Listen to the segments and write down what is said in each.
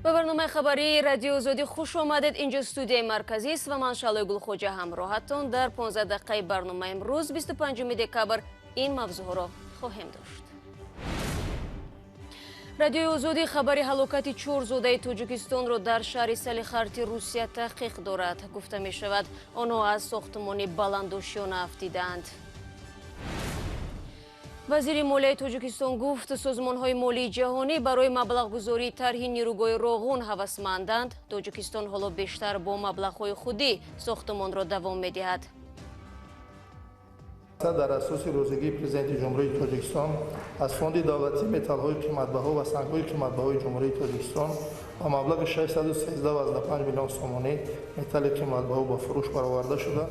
به برنامه خبری رادیو آزادی خوش آمدید. اینجا استودیوی مرکزی است و من شعله گلخوجه همراهتون در 15 دقیقه برنامه امروز 25 دکبر این موضوع را خواهیم داشت. رادیو آزادی خبری هلاکت 4 زاده تاجیکستان را در شهر سالیخارتی روسیه تحقیق دارد. گفته می شود آنها از ساختمان بلندوشیانه افتیدند. وزیر مالیه تاجیکستان گفت سازمان‌های مالی جهانی برای مبلغ‌گذاری طرح نیروگاه راغون هوسمندند. تاجیکستان حالا بیشتر با مبلغ‌های خودی ساختمان را دوام می‌دهد. در اساس روزگی پرزیدنت جمهوری تاجیکستان از فوند دولتی متال‌های قیمت‌بها و سنگ‌های قیمت‌بهای جمهوری تاجیکستان با مبلغ 613.5 میلیون سومانی متال قیمت‌بها با فروش برآورده شده.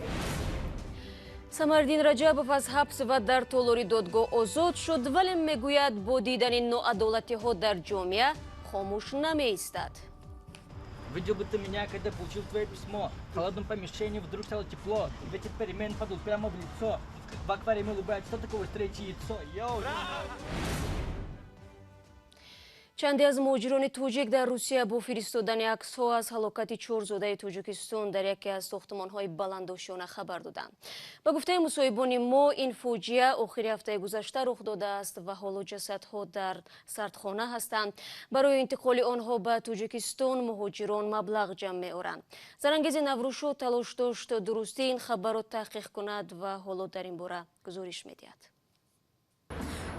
самардин раҷабов аз ҳабс ва дар толори додгоҳ озод шуд, вале мегӯяд бо дидани ноадолатиҳо дар ҷомеа хомӯш намеистад. Видел бы ты меня, когда получил твое письмо. В холодном помещении вдруг стало тепло. Ветер перемен подул прямо в лицо. В аквариуме улыбается, что такое встречи яйцо. Йоу! чанде аз муҳоҷирони тоҷик дар русия бо фиристодани аксҳо аз ҳалокати 4 зодаи тоҷикистон дар яке аз сохтмонҳои баландошиёна хабар доданд. ба гуфтаи мусоҳибони мо, ин фоҷиа охири ҳафтаи гузашта рух додааст ва ҳоло ҷасадҳо дар сардхона ҳастанд. барои интиқоли онҳо ба тоҷикистон муҳоҷирон маблағ ҷамъ меоранд. зарангези наврӯшо талош дошт дурустии ин хабарро таҳқиқ кунад ва ҳоло дар ин бора гузориш медиҳад.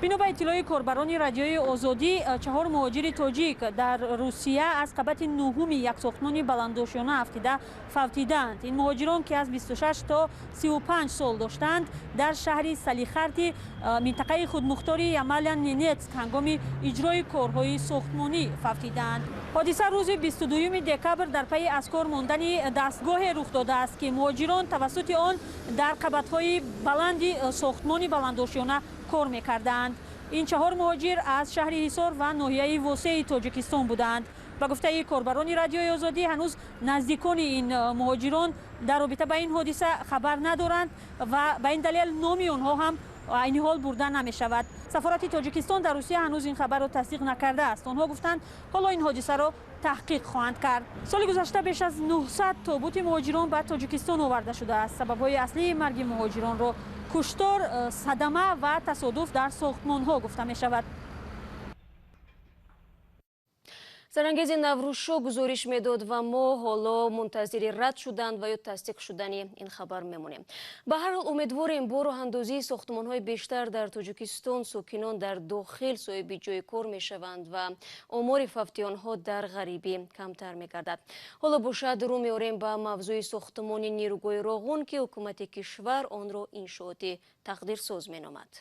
бино ба иттилои корбарони радиои озодӣ, 4 муҳоҷири тоҷик дар русия аз қабати нӯҳуми як сохтмони баландошиёна афтида фавтиданд. ин муҳоҷирон ки аз 26 то 35 сол доштанд, дар шаҳри салихарти минтақаи худмухтори Ямалян-Ненецк ҳангоми иҷрои корҳои сохтмонӣ фавтиданд. ҳодиса рӯзи 22 декабр дар пайи аз кор мондани дастгоҳе рух додааст ки муҳоҷирон тавассути он дар қабатҳои баланди сохтмони баландошиёна кор мекарданд. ин 4 муҳоҷир аз шаҳри ҳисор ва ноҳияи восеи тоҷикистон буданд. ба гуфтаи корбарони радиои озодӣ ҳанӯз наздикони ин муҳоҷирон дар робита ба ин ҳодиса хабар надоранд ва ба ин далел номи онҳо ҳам айни ҳол бурда намешавад. сафорати тоҷикистон дар русия ҳанӯз ин хабарро тасдиқ накардааст. онҳо гуфтанд ҳоло ин ҳодисаро таҳқиқ хоҳанд кард. соли гузашта беш аз 900 тобути муҳоҷирон ба тоҷикистон оварда шудааст. сабабҳои аслии марги муҳоҷиронро куштор, садама ва тасодуф дар сохтмонҳо гуфта мешавад. зарангези наврӯшо гузориш медод ва мо ҳоло мунтазири рад шуданд ва ё тасдиқ шудани ин хабар мемонем. ба ҳар ҳол умедворем бо роҳандозии сохтмонҳои бештар дар тоҷикистон сокинон дар дохил соҳиби ҷои кор мешаванд ва омори фавтиёнҳо дар ғарибӣ камтар мегардад. ҳоло бошад рӯ меорем ба мавзӯи сохтмони нирӯгоҳи роғун ки ҳукумати кишвар онро иншооти тақдирсоз меномад.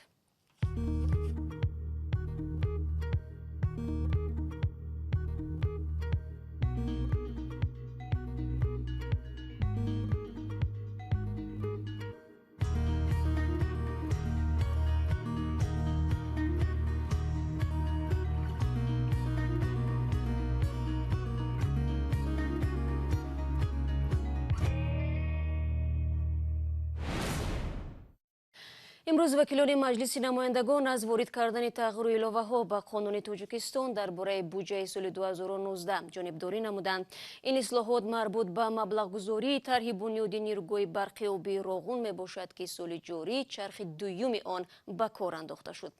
имрӯз вакилони маҷлиси намояндагон аз ворид кардани тағйиру иловаҳо ба қонуни тоҷикистон дар бораи буҷаи соли 2019 ҷонибдорӣ намуданд. ин ислоҳот марбут ба маблағгузории тарҳи бунёди нирӯгоҳи барқи оби роғун мебошад ки соли ҷорӣ чархи дуюми он ба кор андохта шуд.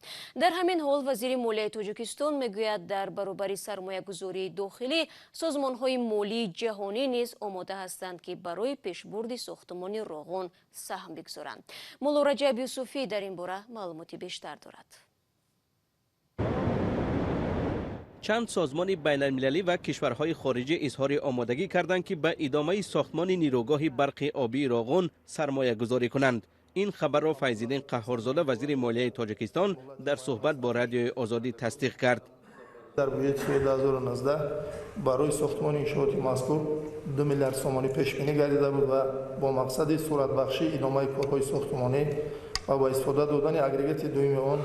дар ҳамин ҳол вазири молияи тоҷикистон мегӯяд дар баробари сармоягузории дохилӣ созмонҳои молии ҷаҳонӣ низ омода ҳастанд ки барои пешбурди сохтмони роғун саҳм бигзоранд. мулло Раҷаб Юсуфӣ дар ин бора маълумоти бештар дорад. чанд созмони байналмилалӣ ва кишварҳои хориҷӣ изҳори омодагӣ карданд ки ба идомаи сохтмони нирӯгоҳи барқи обии роғун сармоягузорӣ кунанд. ин хабарро Файзиддин Қаҳҳорзода вазири молияи тоҷикистон дар суҳбат бо радиои озодӣ тасдиқ кард. дар бюджети соли 2019 барои сохтмони иншооти мазкур 2 миллиард сомонӣ пешбинӣ гардида буд ва бо мақсади суръатбахшии идомаи корҳои сохтмонӣ ва ба истифода додани агрегати дуюми он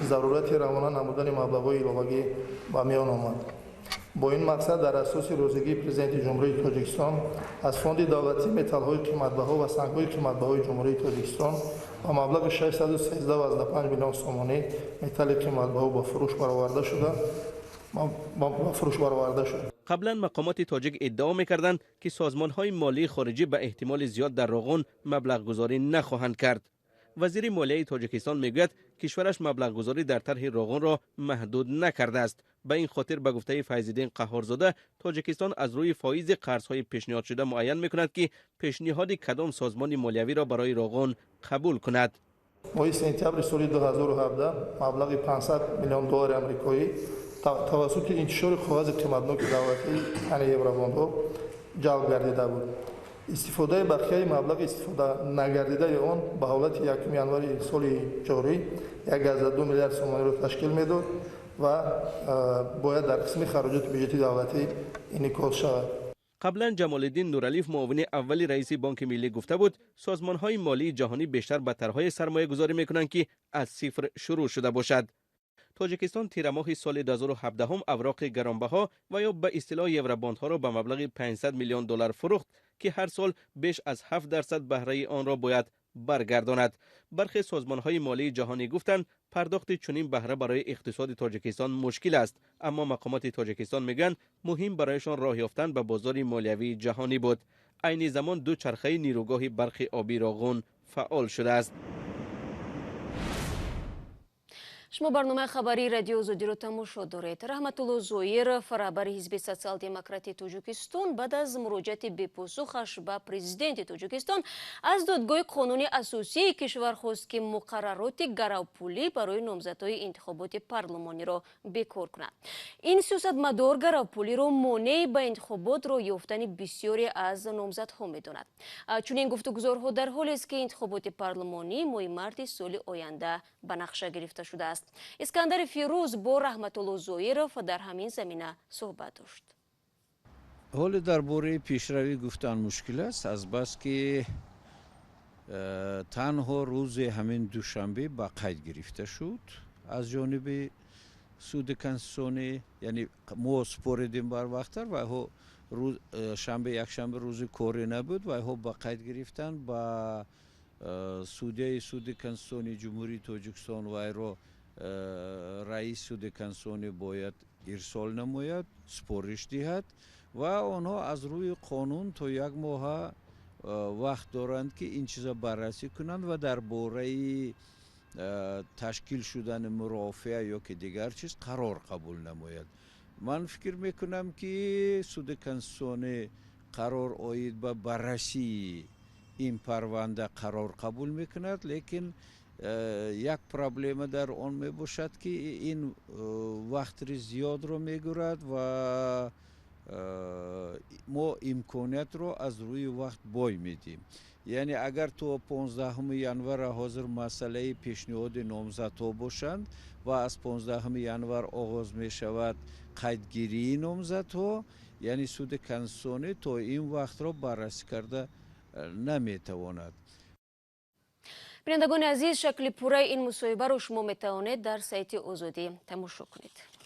зарурати равона намудани маблағҳои иловагӣ ба миён омад. бо ин мақсад дар асоси розигии президенти ҷумҳурии тоҷикистон аз фонди давлатӣ металлҳои қиматбаҳо ва сангҳои қиматбаҳои ҷумҳурии тоҷикистон ба маблағи 613.5 миллион сомонӣ металли қиматбаҳо ба фурӯш бароварда шуда با فروش برآورده شد. قبلا مقامات تاجیک ادعا می‌کردند که سازمان‌های مالی خارجی به احتمال زیاد در روغن مبلغ گذاری نخواهند کرد. وزیر مالیه تاجیکستان میگوید کشورش مبلغ گذاری در طرح روغن را محدود نکرده است. به این خاطر به گفته فیض‌الدین قهارزاده تاجیکستان از روی فایز قرض‌های پیشنهاد شده معین می‌کند که پیشنهاد کدام سازمان مالیوی را برای روغن قبول کند. ماه سپتامبر سال 2017 مبلغ 500 میلیون دلار آمریکایی توسط انتشار کاغذ قیمتناک دولتی یعنی یوروبوندها جلب گردیده بود. استفاده بقیه مبلغ استفاده نگردیده آن به حالت 1 ینوار سال جاری 1.2 میلیارد سومانی را تشکیل میداد و باید در قسم خراجات بودجه دولتی انعکاس شود. قبلا جمال الدین نورعلیف معاون اول رئیس بانک ملی گفته بود سازمان‌های مالی جهانی بیشتر به طرح‌های سرمایه گذاری می‌کنند که از صفر شروع شده باشد. تاجیکستان تیر ماه سال 2017 هم اوراق گرانبها و یا به اصطلاح یوروبوندها را به مبلغ 500 میلیون دلار فروخت که هر سال بیش از 7% بهره آن را باید برگرداند. برخی سازمان‌های مالی جهانی گفتند پرداخت چنین بهره برای اقتصاد تاجیکستان مشکل است، اما مقامات تاجیکستان میگن مهم برایشان راه یافتن به بازار مالیوی جهانی بود. عین زمان دو چرخه نیروگاه برق آبی راغون فعال شده است. شما برنامه خبری رادیو آزادی رو تماشا دارید. رحمتالله زویر رهبر حزب سوسیال دموکراتی تاجیکستان بعد از مراجعت بپاسخش به پرزیدنت تاجیکستان از دادگاه قانونی اساسی کشور خواست که مقررات گراوپولی برای نامزدهای انتخابات پارلمانی را بکار کند. این سیاستمدار گراوپولی را مانع به انتخابات را یافتن بسیاری از نامزدها می‌داند. چنین گفتگوزارها در حالی است که انتخابات پارلمانی ماه مارس سال آینده به نقشه گرفته شده است. اسکندر فیروز با رحمتالله زویرов در همین زمینه صحبت داشت. حال درباره پیشروی گفتن مشکل است از بس که تنها روز همین دوشنبه با قید گرفته شد از جانب سود کنستیتوسیونی، یعنی ما سپردیم بر وقتتر و روز شنبه یک شنبه روز کاری نبود و با قید گرفتن با سود کنستیتوسیونی جمهوری تاجیکستان و ایرو رئیس سود کنستیتوسیونی باید ارسال نماید، سپارش دهد و آنها از روی قانون تا یک ماه وقت دارند که این چیزا بررسی کنند و درباره تشکیل شدن مرافعه یا که دیگر چیز قرار قبول نماید. من فکر میکنم که سود کنستیتوسیونی قرار آید به بررسی این پرونده قرار قبول میکند، لیکن یک پرابلم در آن می باشد که این وقت زیاد رو میگیرد و ما امکانیت رو از روی وقت بای میدیم. یعنی اگر تو 15 ینور حاضر مسئله پیشنهاد نامزدها باشند و از 15 ینور آغاز می شود قیدگیری نامزدها، یعنی سود کنستیتوسیونی تا این وقت رو بررسی کرده نمیتواند. بینندگان عزیز، شکل پوره این مصاحبه رو شما میتوانید در سایت آزادی تماشا کنید.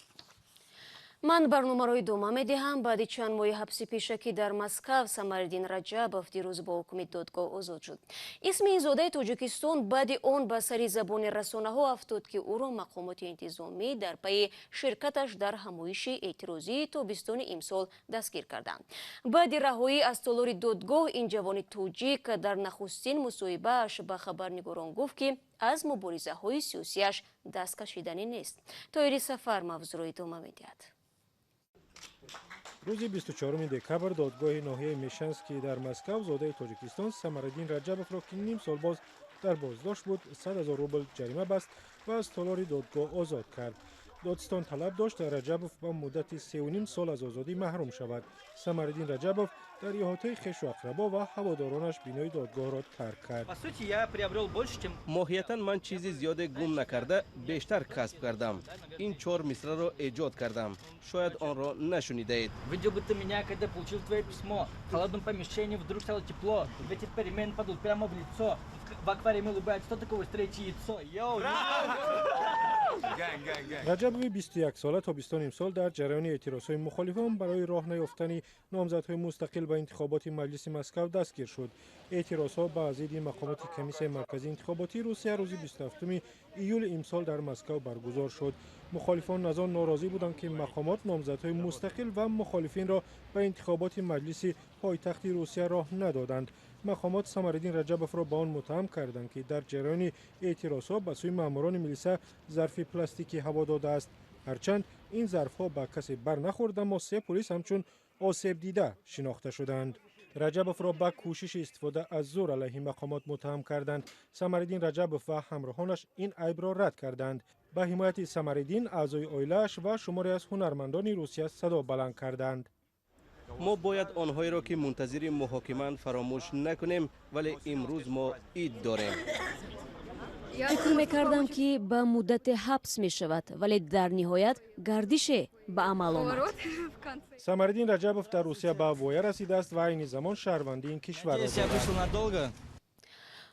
من برنامه رو ادامه میدهم. بعد چند ماه حبس پیشکی در مسکو سمرالدین رجبов دیروز با حکم دادگاه آزاد شد. اسم این زاده تاجیکستان بعد آن به سر زبان رسانه‌ها افتاد که او را مقامات انتظامی در پی شرکتش در همایش اعتراضی تابستان امسال دستگیر کردند. بعد رهایی از تالار دادگاه این جوان تاجیک در نخستین مصاحبه‌اش به خبرنگاران گفت که از مبارزه‌های سیاسیش دست کشیدنی نیست. طاهری سفر موضوع را ادامه می‌دهد. روز 24 دکبر دادگاه ناحیه میشنسکی در مسکو زاده تاجیکستان سمرالدین رجبov را که نیم سال باز در بازداشت بود 100,000 روبل جریمه بست و از تالار دادگاه آزاد کرد. دادستان طلب داشت رجبov با مدت 3.5 سال از آزادی محروم شود. سمرالدین رجبov در احاطه خویش و اقربا و هوادارانش بینای دادگاه را ترک کرد. ماهیتاً من چیزی زیاد گم نکرده بیشتر کسب کردم. این 4 مصرع را ایجاد کردم. شاید آن را нашунидеет. Видел бы ты меня, когда получил твое письмо. В холодном помещении вдруг стало тепло. Ветер перемен подул прямо в лицо. В аквариуме улыбается, что такое встречи яйцо. رجبov 21 ساله تابستان امسال در جریان اعتراضهای مخالفان برای راه نیافتن نامزدهای مستقل به انتخابات مجلس مسکو دستگیر شد. اعتراضها به ضد مقامات کمیسیون مرکزی انتخاباتی روسیه روز 27 ایول امسال در مسکو برگزار شد. مخالفان از آن ناراضی بودند که مقامات نامزدهای مستقل و مخالفین را به انتخابات مجلس پایتخت روسیه راه ندادند. مقامات سمرالدین رجبوف را به آن متهم کردند که در جریان اعتراضها به سوی ماموران ملیسا ظرف پلاستیکی هوا داده است. هرچند این ظرفها به کسی بر نخورد، اما 3 پلیس همچون آسیب دیده شناخته شدند. رجبوف را به کوشش استفاده از زور علیه مقامات متهم کردند. سمرالدین رجبوف و همراهانش این عیب را رد کردند. به حمایت سمرالدین اعضای عائله‌اش و شماری از هنرمندان روسیه صدا بلند کردند. ما باید آنهایی را که منتظر محاکمه‌اند فراموش نکنیم، ولی امروز ما عید داریم. فکر می‌کردم که به مدت حبس می‌شود، ولی در نهایت گردش به عمل آمد. سمرالدین رجبوف در روسیه به وایه رسیده است و این زمان شهروندی این کشور را دارد.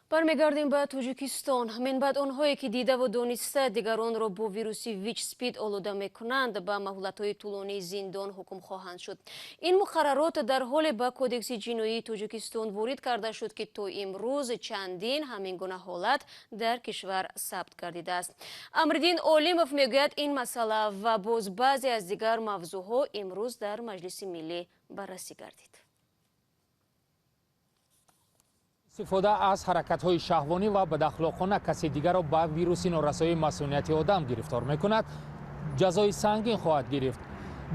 برمیگردیم به تاجیکستان. من بعد آنهایی که دیده و دانسته دیگران را با ویروس ویچ سپید آلوده میکنند به مهلت‌های طولانی زندان حکم خواهند شد. این مقررات در حال به کودکس جنایی تاجیکستان وارد کرده شد که تا امروز چندین همین گونه حالت در کشور ثبت گردیده است. امردین عالمов میگوید این مسئله و باز بعضی از دیگر موضوعها امروز در مجلس ملی بررسی گردید. استفاده از حرکت‌های شهوانی و بداخلاقانه کسی دیگر را به ویروس نارسایی مسئولیت آدم گرفتار می‌کند، جزای سنگین خواهد گرفت.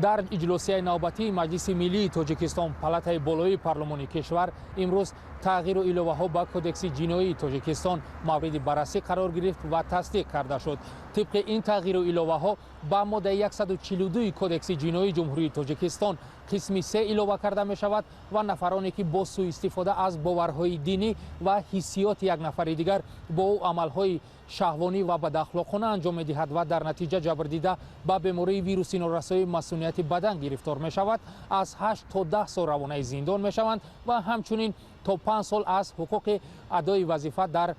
در اجلاسی نوبتی مجلس ملی تاجیکستان پالاتای بالای پارلمانی کشور امروز تغییر و الوه‌ها به کودکس جنایی تاجیکستان مورد بررسی قرار گرفت و تصدیق کرده شد. طبق این تغییر و الوه‌ها به ماده 142 کودکس جنایی جمهوری تاجیکستان قسم 3 الوه کرده می شود و نفرانی که با سوء استفاده از باورهای دینی و حسیات یک نفر دیگر با او عملهای شهوانی و بداخلاقانه انجام می دهد و در نتیجه جبر دیده به بیماری ویروس نارسایی مسئولیت بدن گرفتار می شود، از 8 تا 10 سال روانه زندان می شوند و همچنین تا 5 سال از حقوق ادای وظیفه در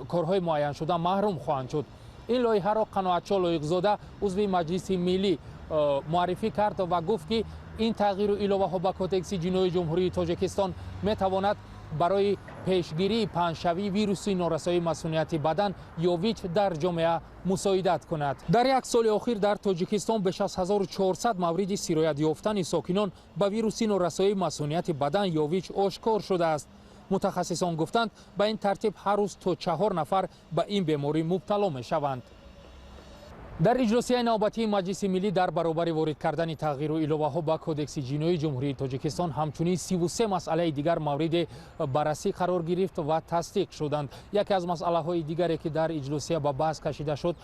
کارهای معین شده محروم خواهند شد. این لایحه را قناعتچی لایق‌زاده عضو مجلس ملی معرفی کرد و گفت که این تغییر و الوه‌ها به کودکس جنایی جمهوری تاجیکستان می تواند برای پیشگیری پنجشوی ویروس نارسایی مسئولیت بدن یا ویچ در جامعه مساعدت کند. در یک سال اخیر در تاجیکستان بیش از 1400 مورد سرایت یافتن ساکنان به ویروس نارسایی مسئولیت بدن یا ویچ آشکار شده است. متخصصان گفتند به این ترتیب هر روز تا 4 نفر به این بیماری مبتلا می شوند. در اجلاسی نوبتی مجلس ملی در برابر وارد کردن تغییر و الوه‌ها به کودکس جنایی جمهوری تاجیکستان همچنین 33 مسئله دیگر مورد بررسی قرار گرفت و تصدیق شدند. یکی از مسئله‌های دیگری که در اجلاسی به بحث کشیده شد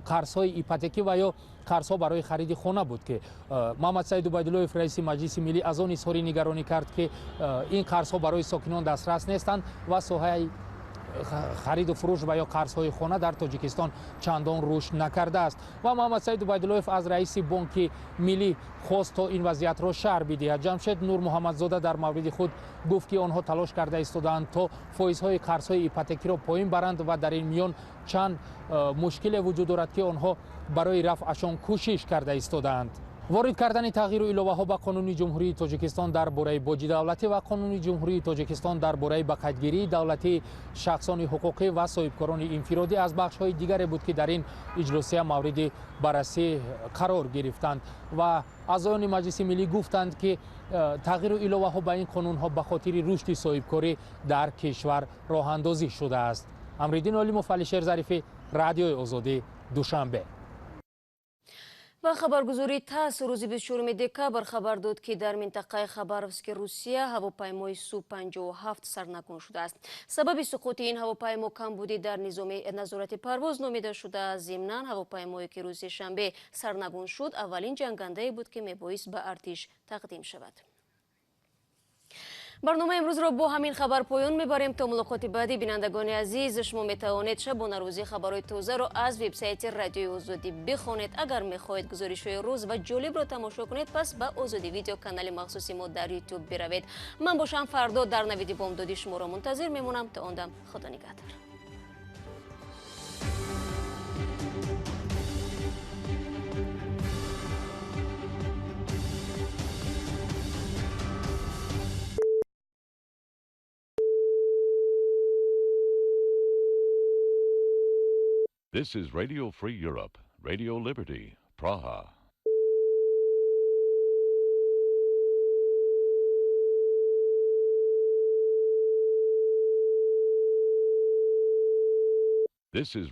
قرض‌های ایپوتکی و یا قرض‌ها برای خرید خانه بود که محمد سعید عبیدالله‌اف رئیس مجلس ملی از آن اظهار نگرانی کرد که این قرض‌ها برای ساکنان دسترس نیستند و ساحه خرید و فروش و یا قرض‌های خانه در تاجیکستان چندان رشد نکرده است و محمد سعید عبیدالله‌اف از رئیس بانک ملی خواست تا این وضعیت را شرح بدهد. جمشید نور محمدزاده در مورد خود گفت که آنها تلاش کرده ایستادند تا فایزهای قرض‌های ایپوتکی را پایین برند و در این میان چند مشکل وجود دارد که آنها برای رفعشان کوشش کرده ایستادند. وارد کردن تغییر و الوه‌ها به قانون جمهوری تاجیکستان درباره باج دولتی و قانون جمهوری تاجیکستان درباره به قیدگیری دولتی شخصان حقوقی و صاحبکاران انفرادی از بخش‌های دیگری بود که در این اجلاس مورد بررسی قرار گرفتند و اعضایان مجلس ملی گفتند که تغییر و الوه‌ها به این قانون‌ها به خاطر رشد صاحبکاری در کشور راه اندازی شده است. امردین علیموف، علیشیر ظریفی، رادیوی آزادی، دوشنبه. و خبرگزاری تاس روز 24 دکبر خبر داد که در منطقه خباروسک روسیه هواپیمای سو-57 سرنگون شده است. سبب سقوط این هواپیما کمبودی در نظام نظارت پرواز نامیده شده. ضمناً هواپیمایی که روز شنبه سرنگون شد اولین جنگنده بود که میبایست به ارتش تقدیم شود. برنامه امروز را با همین خبر پایان میبریم. تا ملاقات بعدی بینندگان عزیز، شما میتوانید شبانه روزی خبرهای تازه را از وبسایت رادیوی آزادی بخوانید. اگر میخواهید گزارش‌های روز و جالب را تماشا کنید پس به آزادی ویدیو کانال مخصوص ما در یوتیوب بروید. من باشم فردا در نوید بامدادی شما را منتظر میمونم. تا آن دم خدا نگهدار. This is Radio Free Europe, Radio Liberty, Praha. This is